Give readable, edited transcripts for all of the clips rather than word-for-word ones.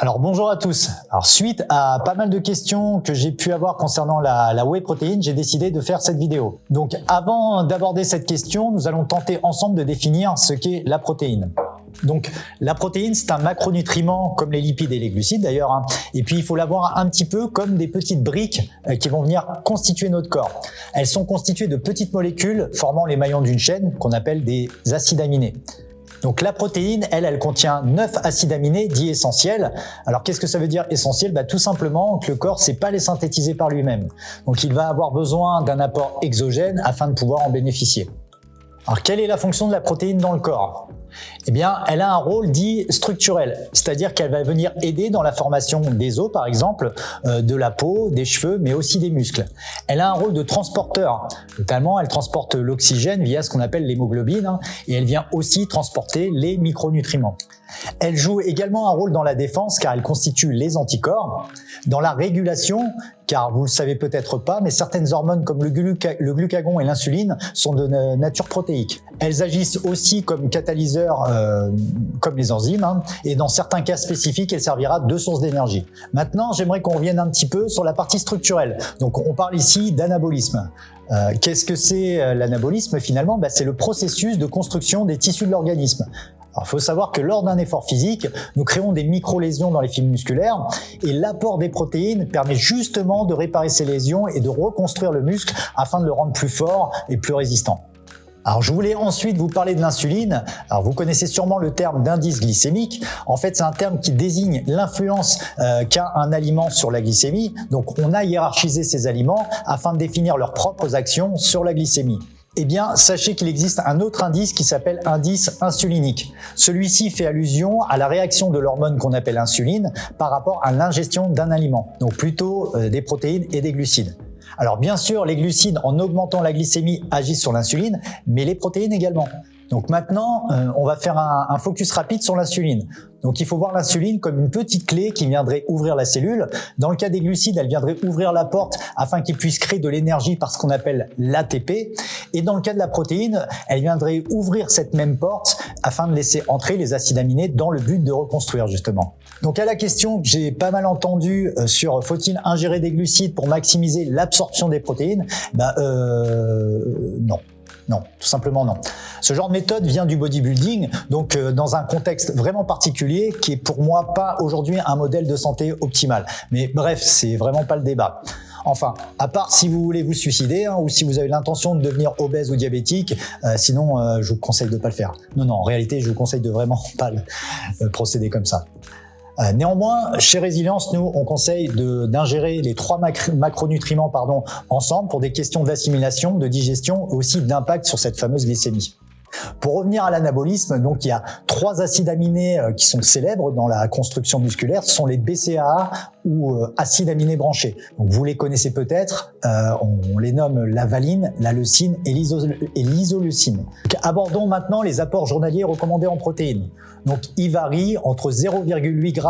Alors bonjour à tous. Alors suite à pas mal de questions que j'ai pu avoir concernant la whey protéine, j'ai décidé de faire cette vidéo. Donc avant d'aborder cette question, nous allons tenter ensemble de définir ce qu'est la protéine. Donc la protéine, c'est un macronutriment comme les lipides et les glucides d'ailleurs, et puis il faut la voir un petit peu comme des petites briques qui vont venir constituer notre corps. Elles sont constituées de petites molécules formant les maillons d'une chaîne qu'on appelle des acides aminés. Donc la protéine, elle contient 9 acides aminés dits essentiels. Alors qu'est-ce que ça veut dire essentiel? Tout simplement que le corps ne sait pas les synthétiser par lui-même. Donc il va avoir besoin d'un apport exogène afin de pouvoir en bénéficier. Alors quelle est la fonction de la protéine dans le corps? Eh bien, elle a un rôle dit structurel, c'est-à-dire qu'elle va venir aider dans la formation des os, par exemple, de la peau, des cheveux, mais aussi des muscles. Elle a un rôle de transporteur, notamment elle transporte l'oxygène via ce qu'on appelle l'hémoglobine, et elle vient aussi transporter les micronutriments. Elle joue également un rôle dans la défense car elle constitue les anticorps, dans la régulation car vous le savez peut-être pas, mais certaines hormones comme le glucagon et l'insuline sont de nature protéique. Elles agissent aussi comme catalyseurs comme les enzymes et dans certains cas spécifiques, elle servira de source d'énergie. Maintenant, j'aimerais qu'on revienne un petit peu sur la partie structurelle. Donc on parle ici d'anabolisme. Qu'est-ce que c'est l'anabolisme finalement? C'est le processus de construction des tissus de l'organisme. Alors, il faut savoir que lors d'un effort physique, nous créons des micro-lésions dans les fibres musculaires et l'apport des protéines permet justement de réparer ces lésions et de reconstruire le muscle afin de le rendre plus fort et plus résistant. Alors je voulais ensuite vous parler de l'insuline. Alors vous connaissez sûrement le terme d'indice glycémique. En fait, c'est un terme qui désigne l'influence qu'a un aliment sur la glycémie. Donc on a hiérarchisé ces aliments afin de définir leurs propres actions sur la glycémie. Eh bien, sachez qu'il existe un autre indice qui s'appelle indice insulinique. Celui-ci fait allusion à la réaction de l'hormone qu'on appelle insuline par rapport à l'ingestion d'un aliment, donc plutôt des protéines et des glucides. Alors bien sûr, les glucides, en augmentant la glycémie, agissent sur l'insuline, mais les protéines également. Donc maintenant, on va faire un focus rapide sur l'insuline. Donc il faut voir l'insuline comme une petite clé qui viendrait ouvrir la cellule. Dans le cas des glucides, elle viendrait ouvrir la porte afin qu'ils puissent créer de l'énergie par ce qu'on appelle l'ATP. Et dans le cas de la protéine, elle viendrait ouvrir cette même porte afin de laisser entrer les acides aminés dans le but de reconstruire justement. Donc à la question que j'ai pas mal entendue sur faut-il ingérer des glucides pour maximiser l'absorption des protéines, non. Non, tout simplement non. Ce genre de méthode vient du bodybuilding, donc dans un contexte vraiment particulier qui est pour moi pas aujourd'hui un modèle de santé optimal. Mais bref, c'est vraiment pas le débat. Enfin, à part si vous voulez vous suicider ou si vous avez l'intention de devenir obèse ou diabétique, sinon je vous conseille de pas le faire. Non, en réalité, je vous conseille de vraiment pas procéder comme ça. Néanmoins, chez Résilience, nous, on conseille d'ingérer les 3 macronutriments ensemble pour des questions d'assimilation, de digestion, aussi d'impact sur cette fameuse glycémie. Pour revenir à l'anabolisme, donc il y a 3 acides aminés qui sont célèbres dans la construction musculaire, ce sont les BCAA ou acides aminés branchés. Donc vous les connaissez peut-être, on les nomme la valine, la leucine et l'isoleucine. Donc, abordons maintenant les apports journaliers recommandés en protéines. Donc ils varient entre 0,8 g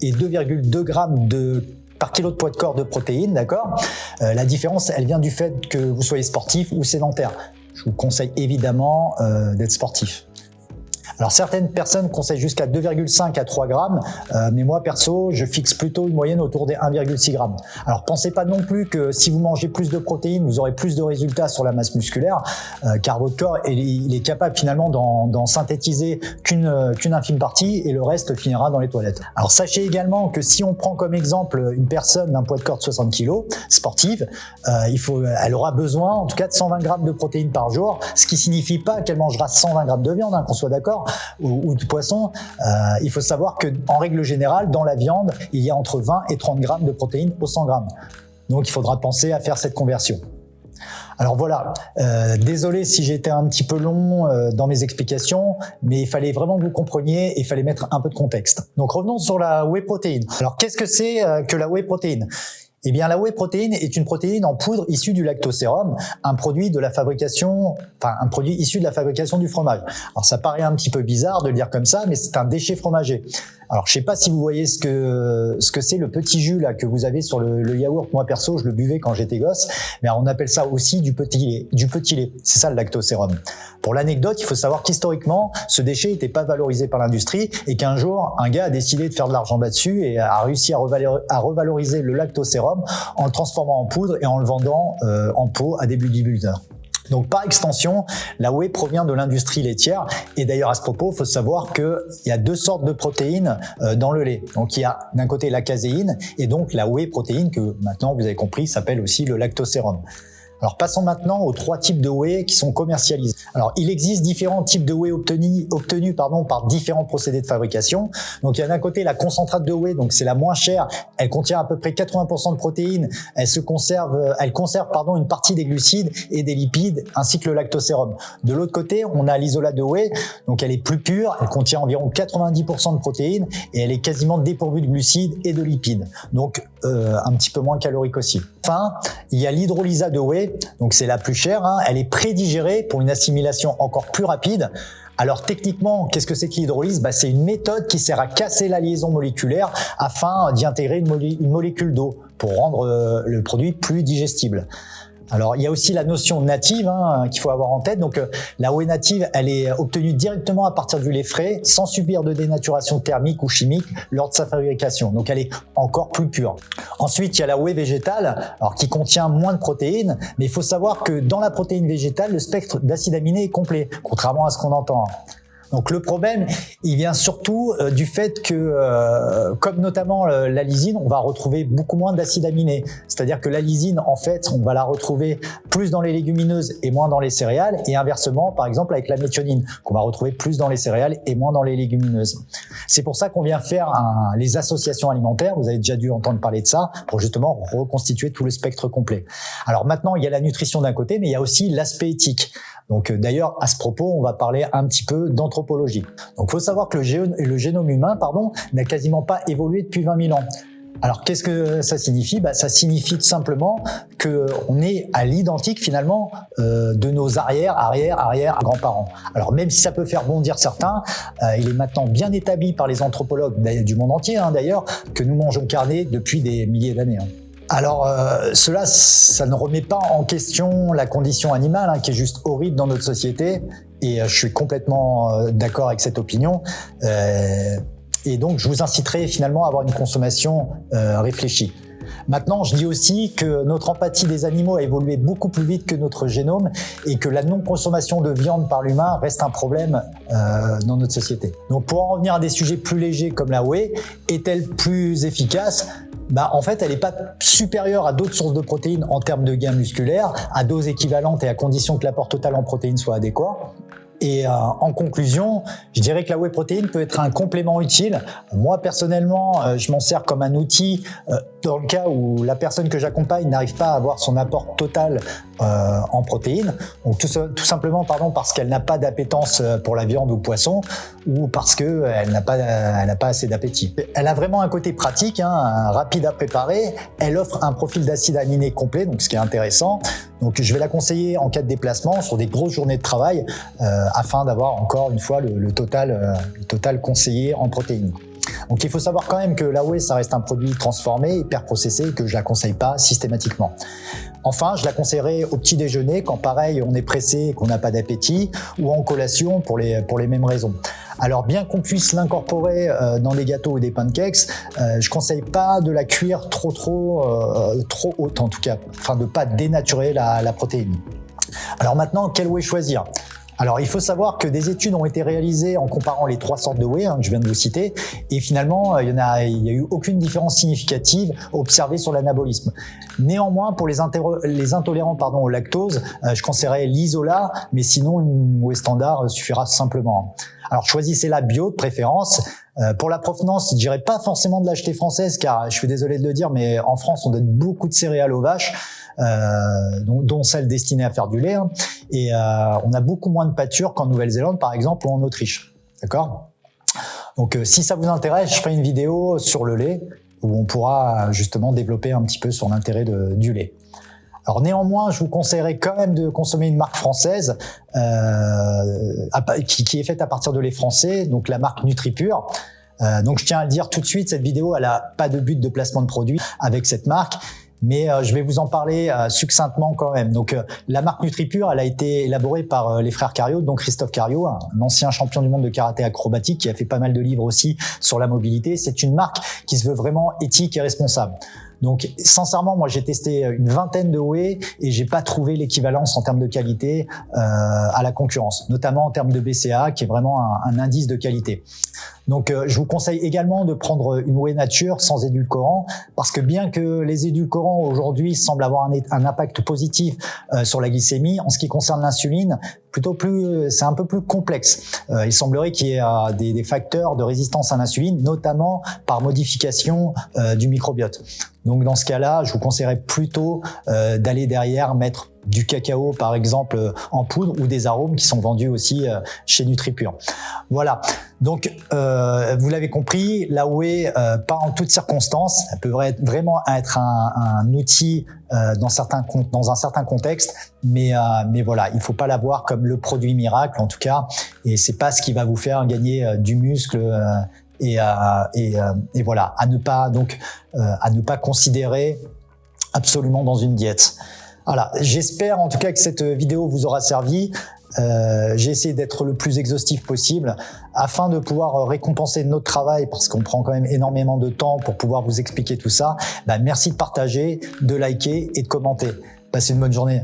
et 2,2 g par kilo de poids de corps de protéines, d'accord? La différence, elle vient du fait que vous soyez sportif ou sédentaire. Je vous conseille évidemment d'être sportif. Alors certaines personnes conseillent jusqu'à 2,5 à 3 grammes, mais moi perso, je fixe plutôt une moyenne autour des 1,6 grammes. Alors pensez pas non plus que si vous mangez plus de protéines, vous aurez plus de résultats sur la masse musculaire, car votre corps il est capable finalement d'en synthétiser qu'une infime partie et le reste finira dans les toilettes. Alors sachez également que si on prend comme exemple une personne d'un poids de corps de 60 kg, sportive, elle aura besoin en tout cas de 120 grammes de protéines par jour, ce qui signifie pas qu'elle mangera 120 grammes de viande, qu'on soit d'accord, ou de poisson. Il faut savoir que en règle générale, dans la viande, il y a entre 20 et 30 grammes de protéines au 100 grammes. Donc il faudra penser à faire cette conversion. Alors voilà, désolé si j'ai été un petit peu long dans mes explications, mais il fallait vraiment que vous compreniez et il fallait mettre un peu de contexte. Donc revenons sur la whey protéine. Alors qu'est-ce que c'est que la whey protéine? Eh bien, la whey protéine est une protéine en poudre issue du lactosérum, un produit issu de la fabrication du fromage. Alors, ça paraît un petit peu bizarre de le dire comme ça, mais c'est un déchet fromager. Alors, je sais pas si vous voyez ce que c'est le petit jus là que vous avez sur le yaourt. Moi perso, je le buvais quand j'étais gosse, mais on appelle ça aussi du petit lait. C'est ça le lactosérum. Pour l'anecdote, il faut savoir qu'historiquement, ce déchet n'était pas valorisé par l'industrie et qu'un jour, un gars a décidé de faire de l'argent là-dessus et a réussi à revaloriser le lactosérum en le transformant en poudre et en le vendant en pot à des bodybuilders. Donc par extension, la whey provient de l'industrie laitière et d'ailleurs à ce propos, il faut savoir qu'il y a deux sortes de protéines dans le lait. Donc il y a d'un côté la caséine et donc la whey protéine que maintenant vous avez compris s'appelle aussi le lactosérum. Alors passons maintenant aux trois types de whey qui sont commercialisés. Alors il existe différents types de whey obtenus par différents procédés de fabrication. Donc il y a d'un côté la concentrate de whey, donc c'est la moins chère. Elle contient à peu près 80% de protéines. Elle conserve une partie des glucides et des lipides ainsi que le lactosérum. De l'autre côté, on a l'isolat de whey, donc elle est plus pure. Elle contient environ 90% de protéines et elle est quasiment dépourvue de glucides et de lipides. Donc un petit peu moins calorique aussi. Enfin, il y a l'hydrolysa de whey, donc c'est la plus chère, elle est prédigérée pour une assimilation encore plus rapide. Alors techniquement, qu'est-ce que c'est que l'hydrolyse ? C'est une méthode qui sert à casser la liaison moléculaire afin d'y intégrer une molécule d'eau pour rendre le produit plus digestible. Alors, il y a aussi la notion native qu'il faut avoir en tête. Donc, la whey native, elle est obtenue directement à partir du lait frais, sans subir de dénaturation thermique ou chimique lors de sa fabrication. Donc, elle est encore plus pure. Ensuite, il y a la whey végétale, alors qui contient moins de protéines, mais il faut savoir que dans la protéine végétale, le spectre d'acides aminés est complet, contrairement à ce qu'on entend. Donc le problème, il vient surtout du fait que, comme notamment la lysine, on va retrouver beaucoup moins d'acides aminés. C'est-à-dire que la lysine, en fait, on va la retrouver plus dans les légumineuses et moins dans les céréales. Et inversement, par exemple, avec la méthionine, qu'on va retrouver plus dans les céréales et moins dans les légumineuses. C'est pour ça qu'on vient faire les associations alimentaires. Vous avez déjà dû entendre parler de ça pour justement reconstituer tout le spectre complet. Alors maintenant, il y a la nutrition d'un côté, mais il y a aussi l'aspect éthique. Donc d'ailleurs, à ce propos, on va parler un petit peu d'anthropologie. Donc il faut savoir que le génome humain, n'a quasiment pas évolué depuis 20 000 ans. Alors qu'est-ce que ça signifie ? Ça signifie tout simplement qu'on est à l'identique finalement de nos arrière-grands-parents. Alors même si ça peut faire bondir certains, il est maintenant bien établi par les anthropologues du monde entier d'ailleurs que nous mangeons carné depuis des milliers d'années. Alors ça ne remet pas en question la condition animale qui est juste horrible dans notre société et je suis complètement d'accord avec cette opinion et donc je vous inciterai finalement à avoir une consommation réfléchie. Maintenant, je dis aussi que notre empathie des animaux a évolué beaucoup plus vite que notre génome et que la non-consommation de viande par l'humain reste un problème dans notre société. Donc pour en revenir à des sujets plus légers comme la whey, est-elle plus efficace ? En fait, elle n'est pas supérieure à d'autres sources de protéines en termes de gains musculaires, à dose équivalente et à condition que l'apport total en protéines soit adéquat. Et en conclusion, je dirais que la whey protéine peut être un complément utile. Moi, personnellement, je m'en sers comme un outil dans le cas où la personne que j'accompagne n'arrive pas à avoir son apport total en protéines. Donc tout simplement parce qu'elle n'a pas d'appétence pour la viande ou le poisson ou parce qu'elle n'a pas assez d'appétit. Elle a vraiment un côté pratique, rapide à préparer. Elle offre un profil d'acides aminés complet, donc ce qui est intéressant. Donc je vais la conseiller en cas de déplacement sur des grosses journées de travail afin d'avoir encore une fois le total conseillé en protéines. Donc il faut savoir quand même que la whey, ça reste un produit transformé, hyper processé, et que je la conseille pas systématiquement. Enfin, je la conseillerais au petit déjeuner quand pareil on est pressé et qu'on n'a pas d'appétit, ou en collation pour les mêmes raisons. Alors bien qu'on puisse l'incorporer dans des gâteaux ou des pancakes, je conseille pas de la cuire trop haute en tout cas, afin de pas dénaturer la protéine. Alors maintenant, quel whey choisir ? Alors, il faut savoir que des études ont été réalisées en comparant les trois sortes de whey que je viens de vous citer, et finalement, il y a eu aucune différence significative observée sur l'anabolisme. Néanmoins, pour les intolérants au lactose, je conseillerais l'isola, mais sinon, une whey standard suffira simplement. Alors, choisissez-la bio de préférence. Pour la provenance, je dirais pas forcément de l'acheter française, car je suis désolé de le dire, mais en France, on donne beaucoup de céréales aux vaches. Dont celles destinées à faire du lait, et on a beaucoup moins de pâture qu'en Nouvelle-Zélande par exemple ou en Autriche, d'accord ? Donc si ça vous intéresse, je ferai une vidéo sur le lait où on pourra justement développer un petit peu sur l'intérêt du lait. Alors néanmoins, je vous conseillerais quand même de consommer une marque française qui est faite à partir de lait français, donc la marque NutriPure. Donc je tiens à le dire tout de suite, cette vidéo elle a pas de but de placement de produit avec cette marque, mais je vais vous en parler succinctement quand même. Donc la marque NutriPure, elle a été élaborée par les frères Cario, donc Christophe Cario, un ancien champion du monde de karaté acrobatique qui a fait pas mal de livres aussi sur la mobilité. C'est une marque qui se veut vraiment éthique et responsable. Donc sincèrement, moi j'ai testé une vingtaine de whey et j'ai pas trouvé l'équivalence en termes de qualité à la concurrence, notamment en termes de BCA qui est vraiment un indice de qualité. Donc je vous conseille également de prendre une whey nature sans édulcorant, parce que bien que les édulcorants aujourd'hui semblent avoir un impact positif sur la glycémie, en ce qui concerne l'insuline, c'est un peu plus complexe. Il semblerait qu'il y ait des facteurs de résistance à l'insuline, notamment par modification du microbiote. Donc dans ce cas-là, je vous conseillerais plutôt d'aller derrière mettre du cacao par exemple en poudre ou des arômes qui sont vendus aussi chez NutriPure. Voilà. Donc vous l'avez compris, la whey pas en toutes circonstances, elle peut vraiment être un outil dans un certain contexte, mais voilà, il faut pas la voir comme le produit miracle en tout cas, et c'est pas ce qui va vous faire gagner du muscle. Et voilà, à ne pas considérer absolument dans une diète. Voilà, j'espère en tout cas que cette vidéo vous aura servi. J'ai essayé d'être le plus exhaustif possible afin de pouvoir récompenser notre travail, parce qu'on prend quand même énormément de temps pour pouvoir vous expliquer tout ça. Merci de partager, de liker et de commenter. Passez une bonne journée.